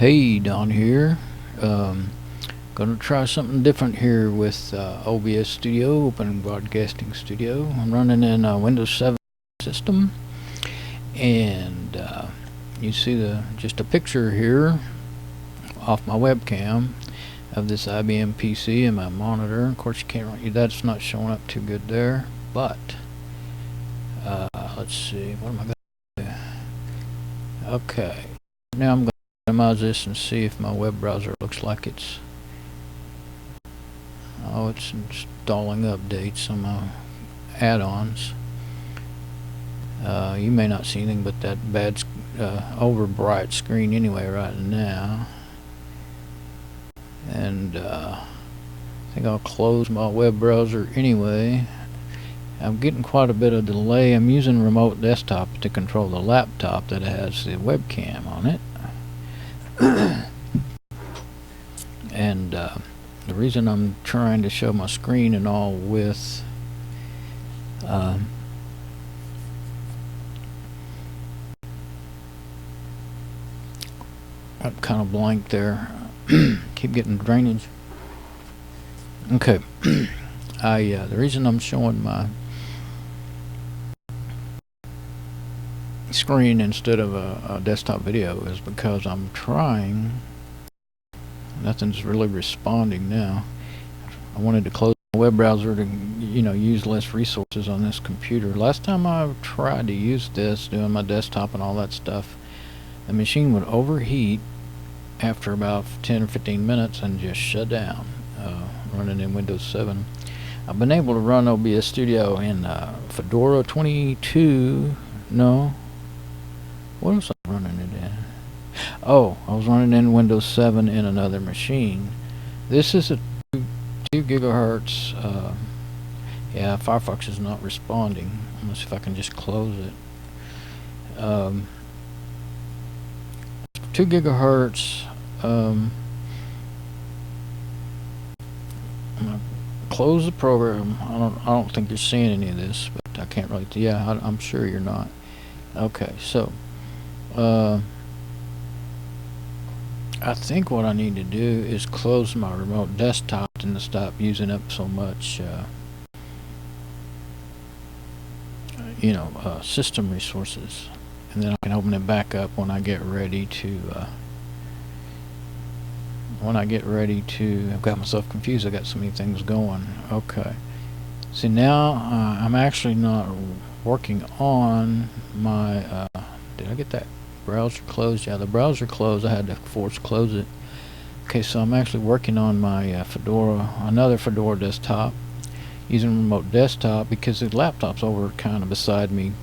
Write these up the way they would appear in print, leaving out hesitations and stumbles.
Hey, Don here. Gonna try something different here with OBS Studio, Open Broadcasting Studio. I'm running in a Windows 7 system, and you see just a picture here off my webcam of this IBM PC and my monitor. Of course, you can't. That's not showing up too good there, but let's see. What am I gonna do? Okay, now I'm gonna minimize this and see if my web browser looks like it's installing updates on my add-ons. You may not see anything but that bad over bright screen anyway right now, and I think I'll close my web browser anyway. I'm getting quite a bit of delay. I'm using remote desktop to control the laptop that has the webcam on it. And the reason I'm trying to show my screen and all with I'm kind of blank there. Keep getting drainage. Okay. The reason I'm showing my screen instead of a desktop video is because I'm trying. Nothing's really responding now. I wanted to close my web browser to use less resources on this computer. Last time I tried to use this, doing my desktop and all that stuff, the machine would overheat after about 10 or 15 minutes and just shut down. Running in Windows 7. I've been able to run OBS Studio in Fedora 22. No. What was I running it in? Oh, I was running in Windows 7 in another machine. This is a 2 gigahertz. Yeah, Firefox is not responding. Let's see if I can just close it. 2 gigahertz. I'm gonna close the program. I don't think you're seeing any of this, but I can't really. Yeah, I'm sure you're not. Okay, so I think what I need to do is close my remote desktop and to stop using up so much system resources, and then I can open it back up when I get ready to I've got myself confused. I got so many things going. Okay, see now I'm actually not working on my did I get that browser closed? Yeah, the browser closed. I had to force close it. Okay, so I'm actually working on my another Fedora desktop, using remote desktop because the laptop's over kind of beside me,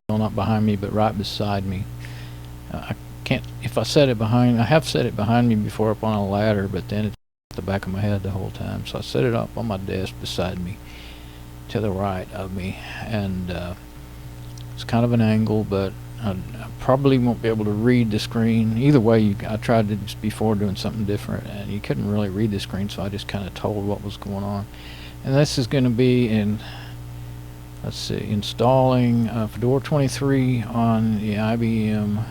not behind me, but right beside me. I can't, if I set it behind, I have set it behind me before up on a ladder, but then it's at the back of my head the whole time. So I set it up on my desk beside me, to the right of me, and it's kind of an angle, but I probably won't be able to read the screen. Either way, I tried it before doing something different, and you couldn't really read the screen, so I just kind of told what was going on. And this is going to be in, let's see, installing Fedora 23 on the IBM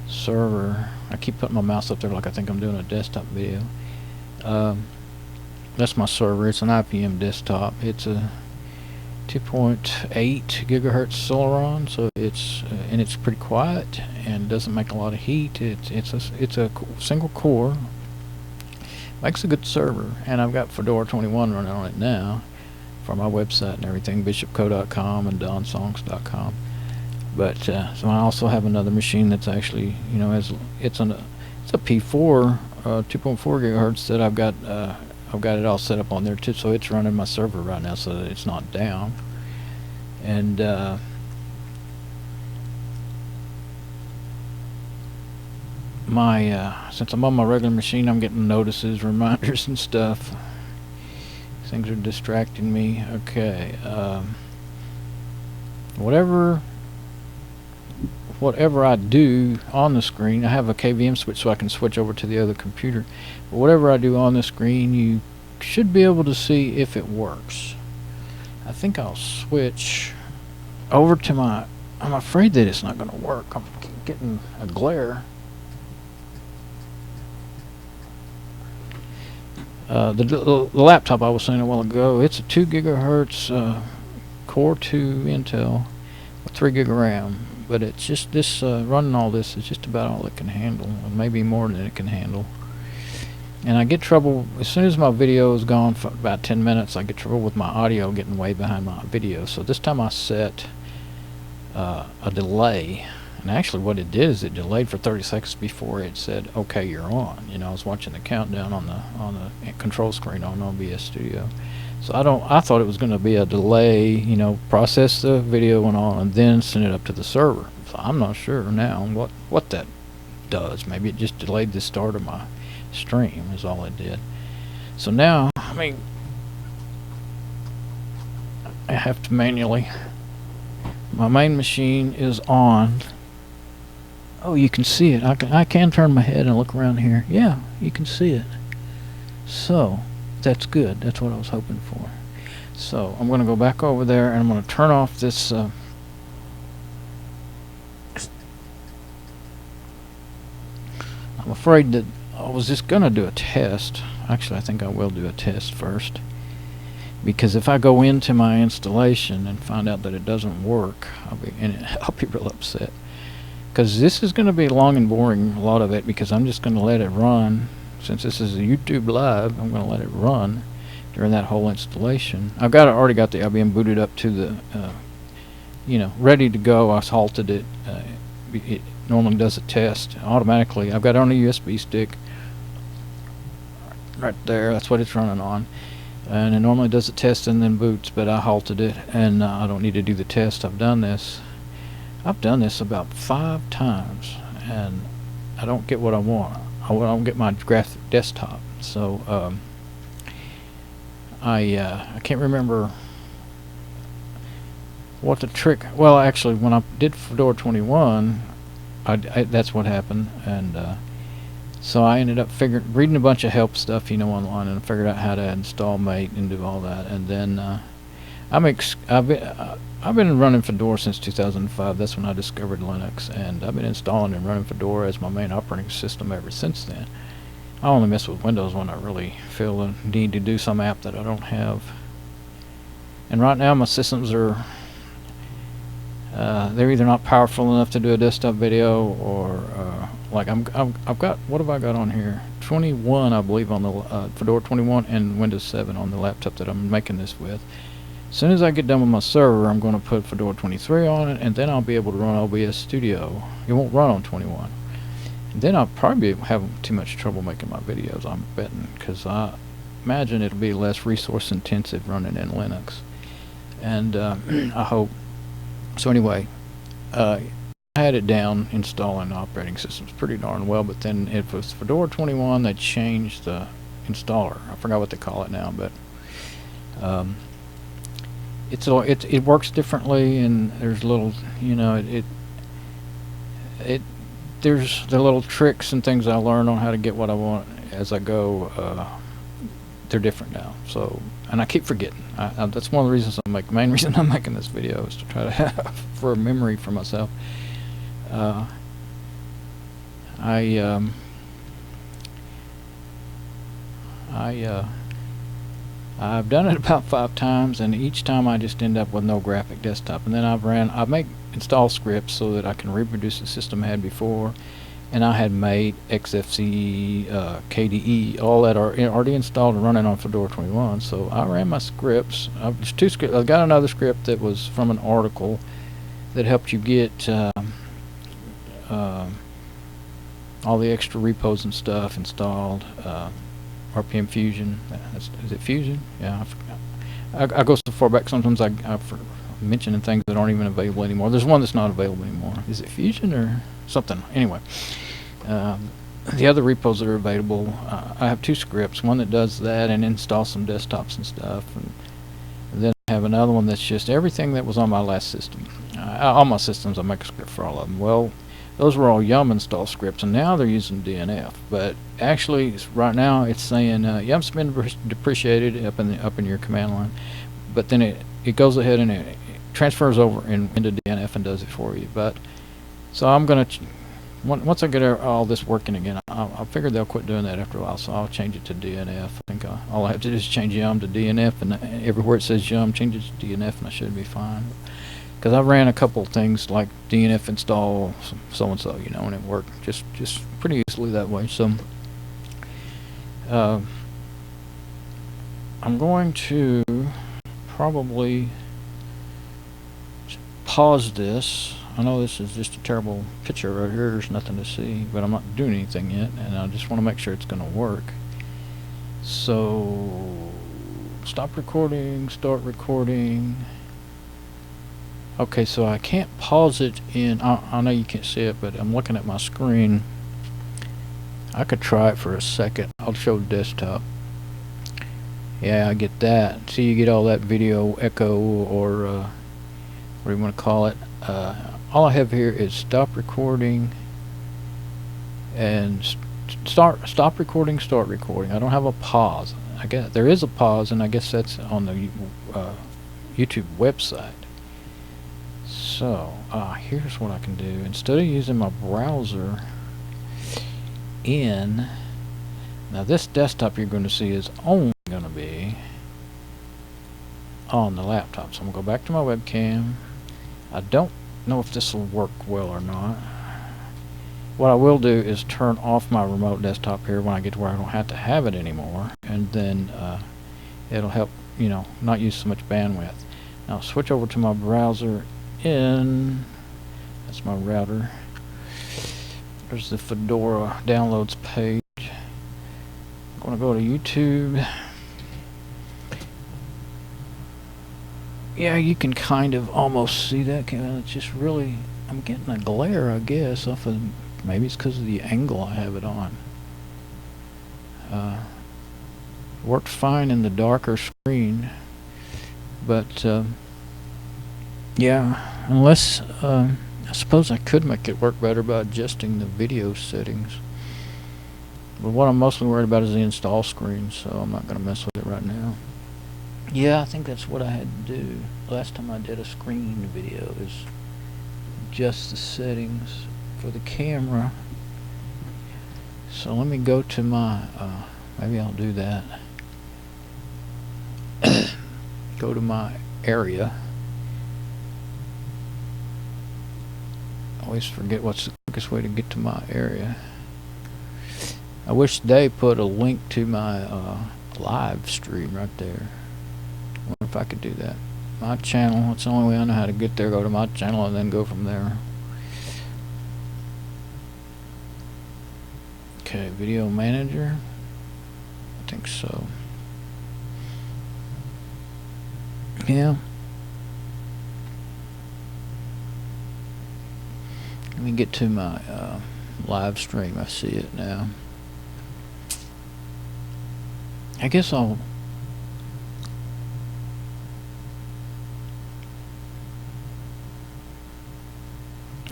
server. I keep putting my mouse up there like I think I'm doing a desktop video. That's my server. It's an IBM desktop. It's a 2.8 gigahertz Celeron, so it's pretty quiet and doesn't make a lot of heat. It's a single core. Makes a good server, and I've got Fedora 21 running on it now for my website and everything, bishopco.com and donsongs.com. But so I also have another machine that's actually it's a P4 2.4 gigahertz that I've got it all set up on there too, so it's running my server right now so that it's not down. And since I'm on my regular machine, I'm getting notices, reminders and stuff. Things are distracting me. Okay, whatever I do on the screen, I have a KVM switch so I can switch over to the other computer. But whatever I do on the screen, you should be able to see if it works. I think I'll switch over to my, I'm afraid that it's not going to work. I'm getting a glare. the laptop I was saying a while ago, it's a 2 gigahertz Core 2 Intel with 3 gig of RAM, but it's just this running all this is just about all it can handle, or maybe more than it can handle. And I get trouble as soon as my video is gone for about 10 minutes. I get trouble with my audio getting way behind my video. So this time I set a delay, and actually what it did is it delayed for 30 seconds before it said, "Okay, you're on." You know, I was watching the countdown on the control screen on OBS Studio. So I thought it was going to be a delay, you know, process the video and all, and then send it up to the server. So I'm not sure now what that does. Maybe it just delayed the start of my stream is all it did. So now, I mean, I have to manually. My main machine is on. Oh, you can see it. I can turn my head and look around here. Yeah, you can see it. So that's good. That's what I was hoping for. So I'm going to go back over there and I'm going to turn off this. I'm afraid that I was just going to do a test. Actually, I think I will do a test first. Because if I go into my installation and find out that it doesn't work, I'll be real upset. Because this is going to be long and boring, a lot of it, because I'm just going to let it run. Since this is a YouTube Live, I'm going to let it run during that whole installation. already got the IBM booted up to the, you know, ready to go. I halted it. It normally does a test automatically. I've got it on a USB stick right there. That's what it's running on. And it normally does a test and then boots, but I halted it, and I don't need to do the test. I've done this about 5 times, and I don't get what I want. I don't get my graphic desktop. So I can't remember what the trick. Well, actually, when I did Fedora 21, that's what happened, and so I ended up reading a bunch of help stuff, you know, online, and I figured out how to install Mate and do all that. And then I've been running Fedora since 2005. That's when I discovered Linux, and I've been installing and running Fedora as my main operating system ever since then. I only mess with Windows when I really feel the need to do some app that I don't have. And right now my systems are they're either not powerful enough to do a desktop video, or like I've got, what have I got on here? 21, I believe, on the Fedora 21 and Windows 7 on the laptop that I'm making this with. As soon as I get done with my server, I'm going to put Fedora 23 on it, and then I'll be able to run OBS Studio. It won't run on 21. And then I'll probably have too much trouble making my videos, I'm betting, because I imagine it'll be less resource intensive running in Linux. And I hope. So anyway, I had it down installing operating systems pretty darn well, but then it was Fedora 21 they changed the installer. I forgot what they call it now, but it works differently, and there's little, you know, there's the little tricks and things I learn on how to get what I want as I go. They're different now, so, and I keep forgetting. That's one of the reasons main reason I'm making this video, is to try to have for a memory for myself. I've done it about 5 times, and each time I just end up with no graphic desktop. And then I make install scripts so that I can reproduce the system I had before. And I had Mate, XFCE, KDE, all that are already installed and running on Fedora 21. So I ran my scripts. There's 2 scripts. I got another script that was from an article that helped you get all the extra repos and stuff installed. RPM Fusion. Is it Fusion? Yeah, I forgot. I go so far back sometimes I'm mentioning things that aren't even available anymore. There's one that's not available anymore. Is it Fusion or something? Anyway, the other repos that are available, I have 2 scripts. One that does that and installs some desktops and stuff, and then I have another one that's just everything that was on my last system. All my systems, I make a script for all of them. Well, those were all Yum install scripts, and now they're using DNF. But actually, right now it's saying Yum's been depreciated up in your command line. But then it goes ahead and it transfers over into DNF and does it for you. But so I'm gonna once I get all this working again, I figured they'll quit doing that after a while, so I'll change it to DNF. I think all I have to do is change Yum to DNF, and everywhere it says Yum, change it to DNF, and I should be fine. Because I ran a couple of things like DNF install so and so, you know, and it worked just pretty easily that way. So I'm going to probably pause this. I know this is just a terrible picture right here. There's nothing to see, but I'm not doing anything yet, and I just want to make sure it's going to work. So stop recording, start recording. Okay, so I can't pause it in, I know you can't see it, but I'm looking at my screen. I could try it for a second. I'll show desktop. Yeah, I get that. See, you get all that video echo, or what do you want to call it? All I have here is stop recording and stop recording, start recording. I don't have a pause. I guess there is a pause, and I guess that's on the YouTube website. So here's what I can do. Instead of using my browser now this desktop you're going to see is only going to be on the laptop. So I'm going to go back to my webcam. I don't know if this will work well or not. What I will do is turn off my remote desktop here when I get to where I don't have to have it anymore, and then it'll help, you know, not use so much bandwidth. Now switch over to my browser. That's my router. There's the Fedora downloads page. I'm going to go to YouTube. Yeah, you can kind of almost see that. It's just really, I'm getting a glare, I guess, off of, maybe it's because of the angle I have it on. Worked fine in the darker screen, but yeah, unless I suppose I could make it work better by adjusting the video settings. But what I'm mostly worried about is the install screen, so I'm not going to mess with it right now. Yeah, I think that's what I had to do last time I did a screen video, is adjust the settings for the camera. So let me go to my, maybe I'll do that. Go to my area. I always forget what's the quickest way to get to my area. I wish they put a link to my live stream right there. I wonder if I could do that. My channel, that's the only way I know how to get there. Go to my channel and then go from there. Okay, video manager. I think so. Yeah. Let me get to my live stream. I see it now. I guess I'll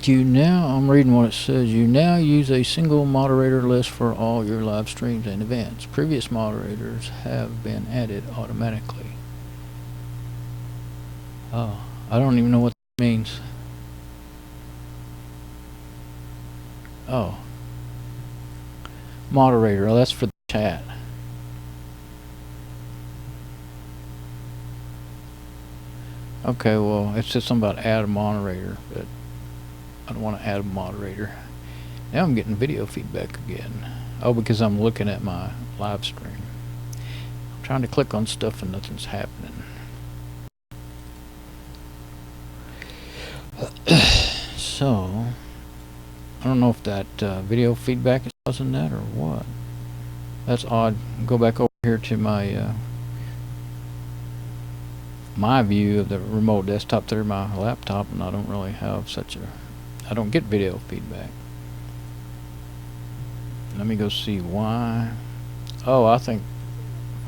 I'm reading what it says. You now use a single moderator list for all your live streams and events. Previous moderators have been added automatically. Oh, I don't even know what that means. Oh. Moderator, oh, that's for the chat. Okay, well, it says something about add a moderator, but I don't want to add a moderator. Now I'm getting video feedback again. Oh, because I'm looking at my live stream. I'm trying to click on stuff and nothing's happening. So, I don't know if that video feedback is causing that or what. That's odd. Go back over here to my my view of the remote desktop through my laptop, and I don't really have I don't get video feedback. Let me go see why. Oh, I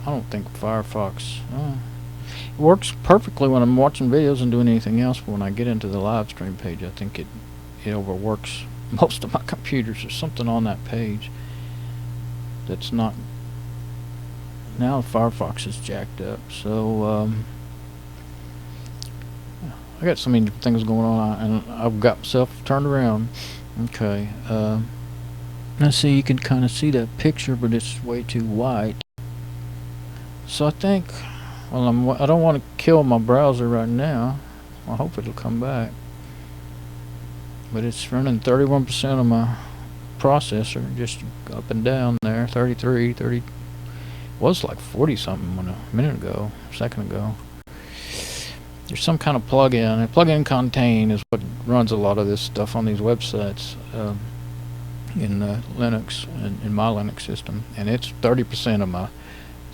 don't think Firefox, it works perfectly when I'm watching videos and doing anything else, but when I get into the live stream page, I think it overworks most of my computers. There's something on that page that's not. Now Firefox is jacked up, so I got so many things going on, and I've got myself turned around. Okay, let's see, you can kind of see that picture, but it's way too white. So I think, well, I don't want to kill my browser right now. I hope it'll come back. But it's running 31% of my processor, just up and down there. 33, 30, was like 40 something a minute ago, a second ago. There's some kind of plugin. A plugin contain is what runs a lot of this stuff on these websites in Linux, in my Linux system, and it's 30% of my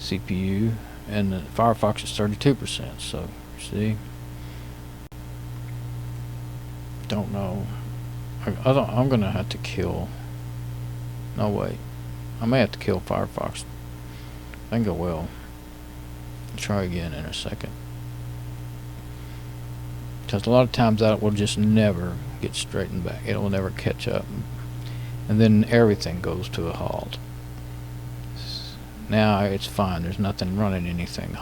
CPU, and the Firefox is 32%. So see, don't know. I'm gonna have to kill. No wait, I may have to kill Firefox. I think I will. Try again in a second. Because a lot of times that will just never get straightened back. It will never catch up. And then everything goes to a halt. Now it's fine. There's nothing running anything.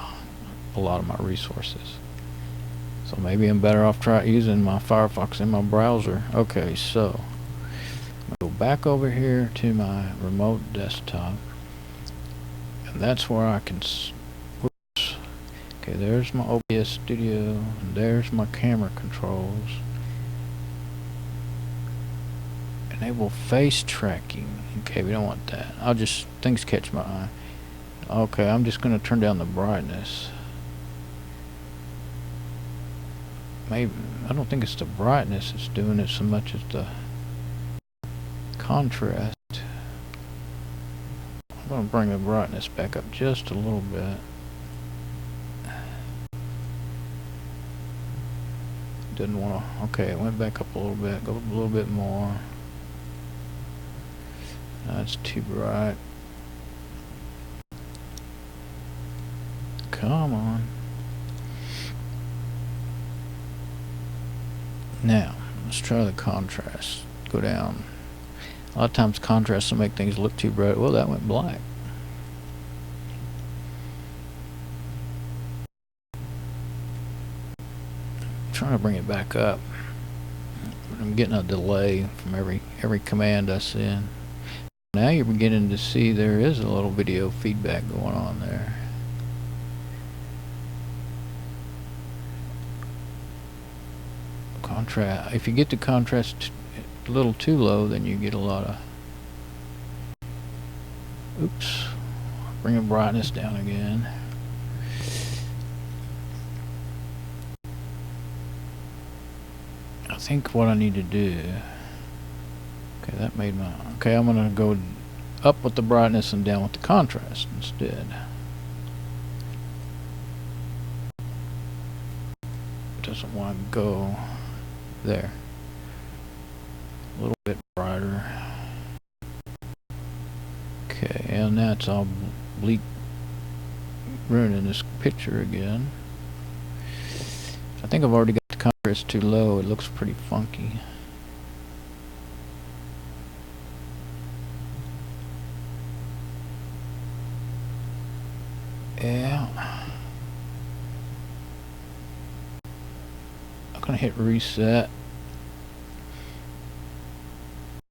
A lot of my resources. So maybe I'm better off using my Firefox in my browser. Okay, so I'll go back over here to my remote desktop. And that's where I can... Okay, there's my OBS Studio, and there's my camera controls. Enable face tracking. Okay, we don't want that. Things catch my eye. Okay, I'm just going to turn down the brightness. Maybe, I don't think it's the brightness that's doing it so much as the contrast. I'm going to bring the brightness back up just a little bit. Didn't want to. Okay, it went back up a little bit. Go a little bit more. That's too bright. Come on. Now, let's try the contrast. Go down. A lot of times contrast will make things look too bright. Well, that went black. Trying to bring it back up. I'm getting a delay from every command I send. Now you're beginning to see there is a little video feedback going on there. Contrast. If you get the contrast a little too low, then you get a lot of... Oops. Bring the brightness down again. I think what I need to do... Okay, that made my... Okay, I'm going to go up with the brightness and down with the contrast instead. Doesn't want to go there. A little bit brighter. Okay, and that's all bleak, ruining this picture again. I think I've already got the contrast too low. It looks pretty funky. Yeah. I'm gonna hit reset.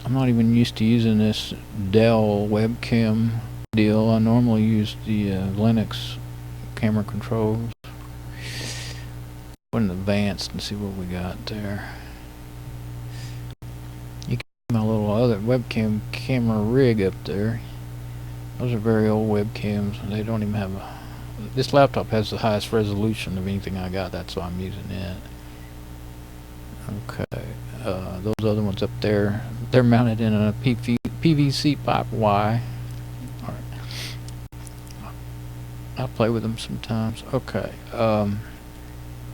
I'm not even used to using this Dell webcam deal. I normally use the Linux camera controls. Go in advanced and see what we got there. You can see my little other webcam camera rig up there. Those are very old webcams, and they don't even have a... This laptop has the highest resolution of anything I got. That's why I'm using it. Okay, those other ones up there, they're mounted in a PVC pipe Y. Alright. I play with them sometimes. Okay,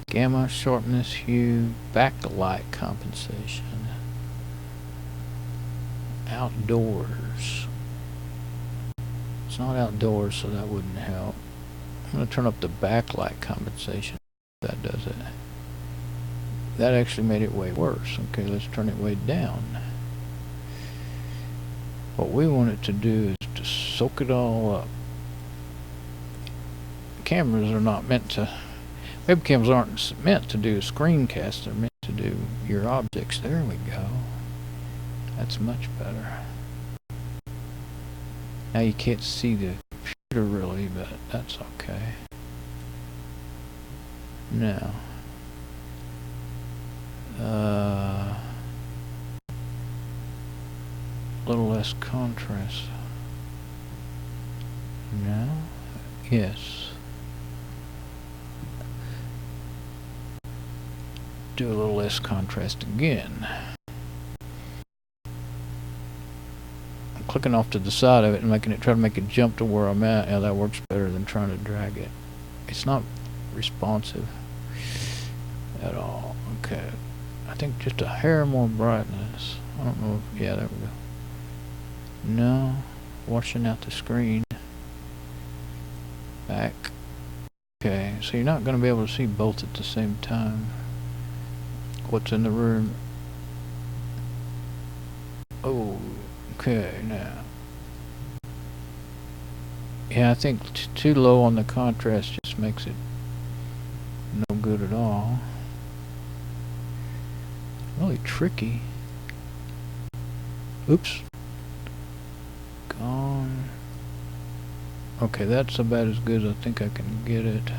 gamma, sharpness, hue, backlight compensation, outdoors. It's not outdoors, so that wouldn't help. I'm going to turn up the backlight compensation. That does it. That actually made it way worse. Okay, let's turn it way down. What we want it to do is to soak it all up. Cameras are not meant to... Webcams aren't meant to do a screencast. They're meant to do your objects. There we go. That's much better. Now you can't see the computer really, but that's okay. Now, a little less contrast. Now, yes. Do a little less contrast again. I'm clicking off to the side of it and try to make it jump to where I'm at. Yeah, that works better than trying to drag it. It's not responsive at all. Okay. I think just a hair more brightness. I don't know if, yeah, there we go. No, washing out the screen. Back. Okay, so you're not going to be able to see both at the same time. What's in the room? Oh, okay, now. Yeah, I think too low on the contrast just makes it no good at all. Really tricky. Oops. Gone. Okay, that's about as good as I think I can get it.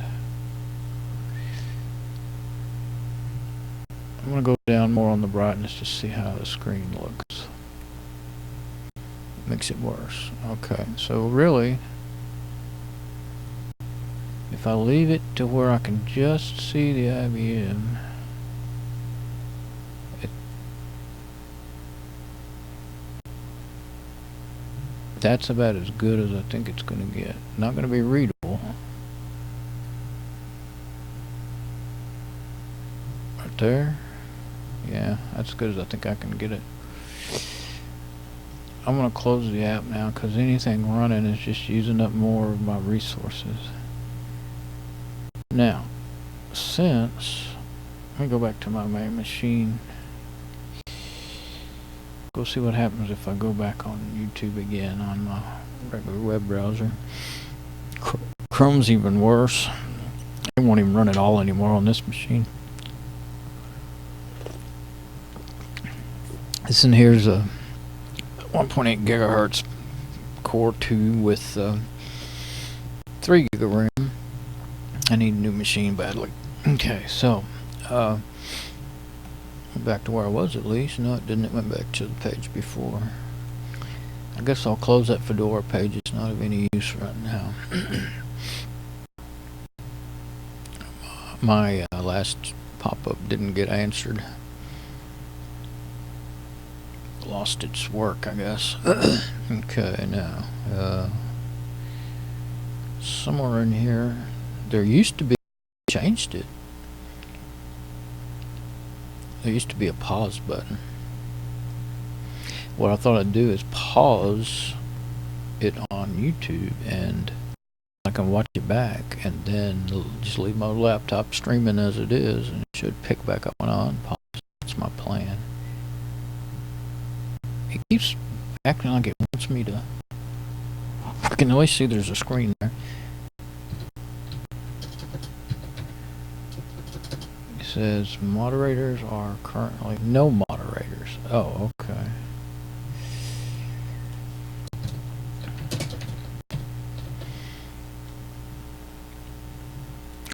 I'm gonna go down more on the brightness to see how the screen looks. Makes it worse. Okay, so really, if I leave it to where I can just see the IBM, that's about as good as I think it's going to get. Not going to be readable. Right there. Yeah, that's as good as I think I can get it. I'm going to close the app now because anything running is just using up more of my resources. Now, let me go back to my main machine. Go see what happens if I go back on YouTube again on my regular web browser. Chrome's even worse. It won't even run at all anymore on this machine. This in here's a 1.8 gigahertz Core 2 with 3 gig of RAM. I need a new machine badly. Okay, so back to where I was at least. No, it didn't. It went back to the page before. I guess I'll close that Fedora page. It's not of any use right now. My last pop-up didn't get answered. Lost its work, I guess. Okay, now somewhere in here there used to be, changed it. There used to be a pause button. What I thought I'd do is pause it on YouTube and I can watch it back and then just leave my laptop streaming as it is and it should pick back up on pause. That's my plan. It keeps acting like it wants me to. I can always see there's a screen there. It says moderators are currently no moderators. Oh, okay.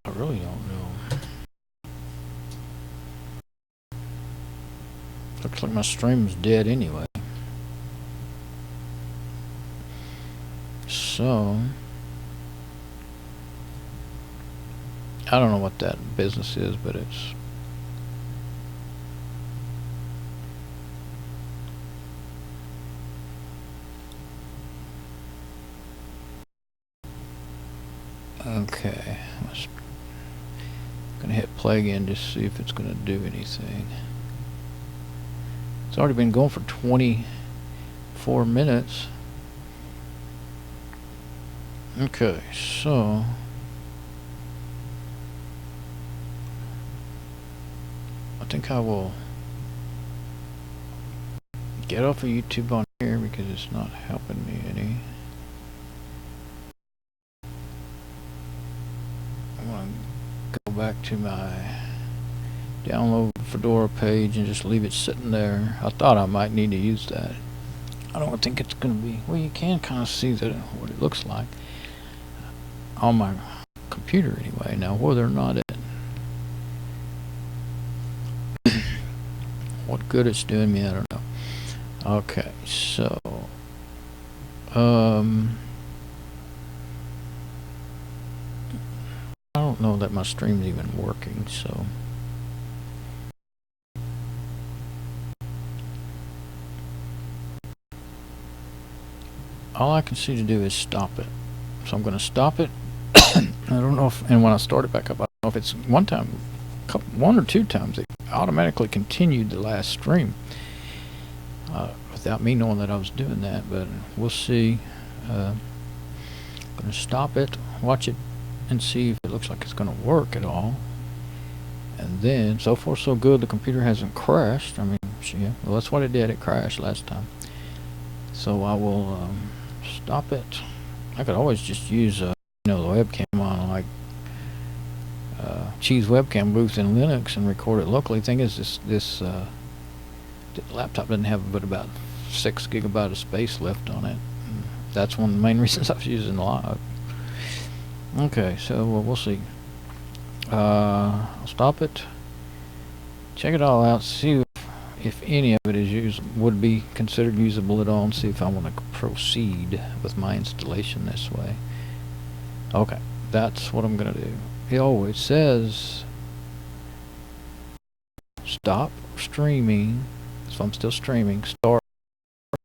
I really don't know. Looks like my stream's dead anyway. So I don't know what that business is, but it's okay. I'm gonna hit play again just to see if it's gonna do anything. It's already been going for 24 minutes. Okay, so I think I will get off of YouTube on here because it's not helping me any. I'm going to go back to my download the Fedora page and just leave it sitting there. I thought I might need to use that. I don't think it's going to be, well, you can kind of see what it looks like on my computer anyway. Now whether or not what good it's doing me, I don't know. Okay, so I don't know that my stream's even working, so all I can see to do is stop it. So I'm going to stop it. I don't know if, and when I start it back up, I don't know if it's one or two times it automatically continued the last stream without me knowing that I was doing that, but we'll see. I'm going to stop it, watch it, and see if it looks like it's going to work at all. And then, so far so good, the computer hasn't crashed. I mean, yeah, well, that's what it did. It crashed last time. So I will stop it. I could always just use the webcam on like Cheese webcam booth in Linux and record it locally. Thing is, this laptop doesn't have but about 6 gigabytes of space left on it. That's one of the main reasons I was using live. Okay, so we'll see. I'll stop it, check it all out, see if any of it is would be considered usable at all, and see if I want to proceed with my installation this way. Okay, that's what I'm gonna do. It always says stop streaming, so I'm still streaming. Start